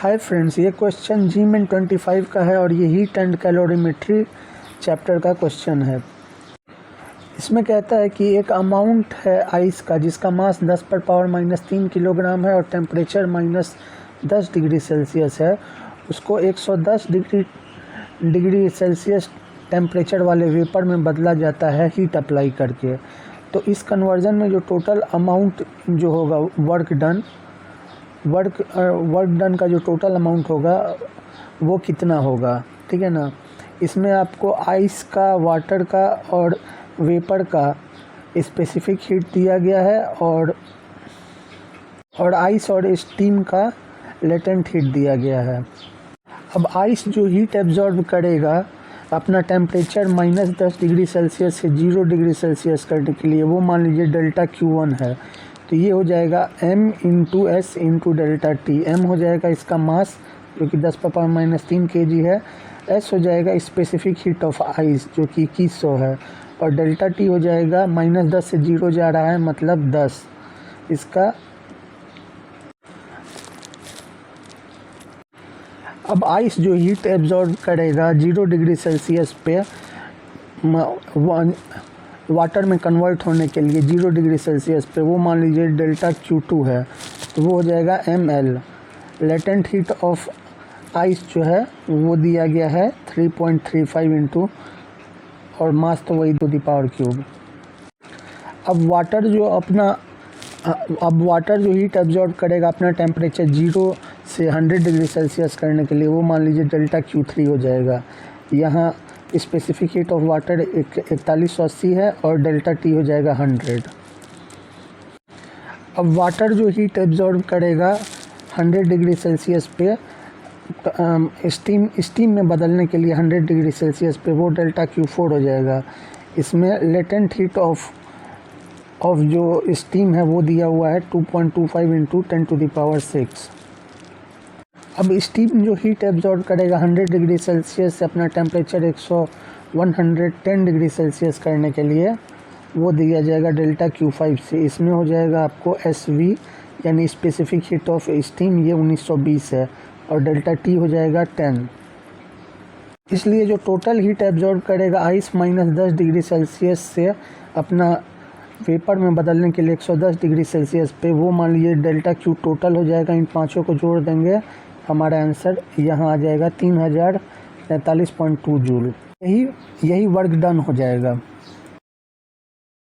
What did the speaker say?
Hi friends, ये question GMIN 25 का है और ये हीट एंड कैलोरीमेट्री चैप्टर का क्वेश्चन है। इसमें कहता है कि एक अमाउंट है आइस का जिसका मास 10⁻³ किलोग्राम है और टेम्परेचर -10 डिग्री सेल्सियस है। उसको 110 डिग्री सेल्सियस टेम्परेचर वाले वेपर में बदला जाता है हीट अप्लाई करके। तो इस कन्वर्जन में जो टोटल अमाउंट जो होगा वर्क डन का जो टोटल अमाउंट होगा वो कितना होगा, ठीक है ना। इसमें आपको आइस का, वाटर का और वेपर का स्पेसिफिक हीट दिया गया है और आइस और स्टीम का लेटेंट हीट दिया गया है। अब आइस जो हीट एब्जॉर्ब करेगा अपना टेम्परेचर -10 डिग्री सेल्सियस से 0 डिग्री सेल्सियस करने के लिए, वो मान लीजिए डेल्टा Q1 है। तो ये हो जाएगा m × s × delta T। m हो जाएगा इसका मास जो कि 10⁻³ kg है। s हो जाएगा स्पेसिफिक हीट ऑफ आइस जो कि 2100 है और डेल्टा T हो जाएगा -10 से 0 जा रहा है मतलब 10 इसका। अब आइस जो हीट एब्जॉर्ब करेगा 0 डिग्री सेल्सियस पे वाटर में कन्वर्ट होने के लिए 0 डिग्री सेल्सियस पे, वो मान लीजिए डेल्टा Q2 है। तो वो हो जाएगा ml। Latent heat of ice जो है वो दिया गया है 3.35 इंटू और मास तो वही 2⁻³। अब वाटर जो हीट एब्जॉर्ब करेगा अपना टेम्परेचर 0 से 100 डिग्री सेल्सियस करने के लिए, वो मान लीजिए डेल्टा Q3 हो जाएगा। यहाँ स्पेसिफिक हीट ऑफ वाटर 4180 है और डेल्टा T हो जाएगा 100। अब वाटर जो हीट एब्जॉर्ब करेगा 100 डिग्री सेल्सियस पे स्टीम में बदलने के लिए 100 डिग्री सेल्सियस पे, वो डेल्टा Q4 हो जाएगा। इसमें लेटेंट हीट ऑफ जो स्टीम है वो दिया हुआ है 2.25 इंटू 10⁶। अब स्टीम जो हीट एब्जॉर्ब करेगा 100 डिग्री सेल्सियस से अपना टेम्परेचर 110 डिग्री सेल्सियस करने के लिए, वो दिया जाएगा डेल्टा Q5 से। इसमें हो जाएगा आपको SV यानी स्पेसिफिक हीट ऑफ स्टीम, ये 1920 है और डेल्टा T हो जाएगा 10। इसलिए जो टोटल हीट एब्जॉर्ब करेगा आइस -10 डिग्री सेल्सियस से अपना वेपर में बदलने के लिए 110 डिग्री सेल्सियस पे, वो मान लीजिए डेल्टा Q टोटल हो जाएगा। इन पाँचों को जोड़ देंगे, हमारा आंसर यहाँ आ जाएगा 3043.2 जूल। यही वर्क डन हो जाएगा।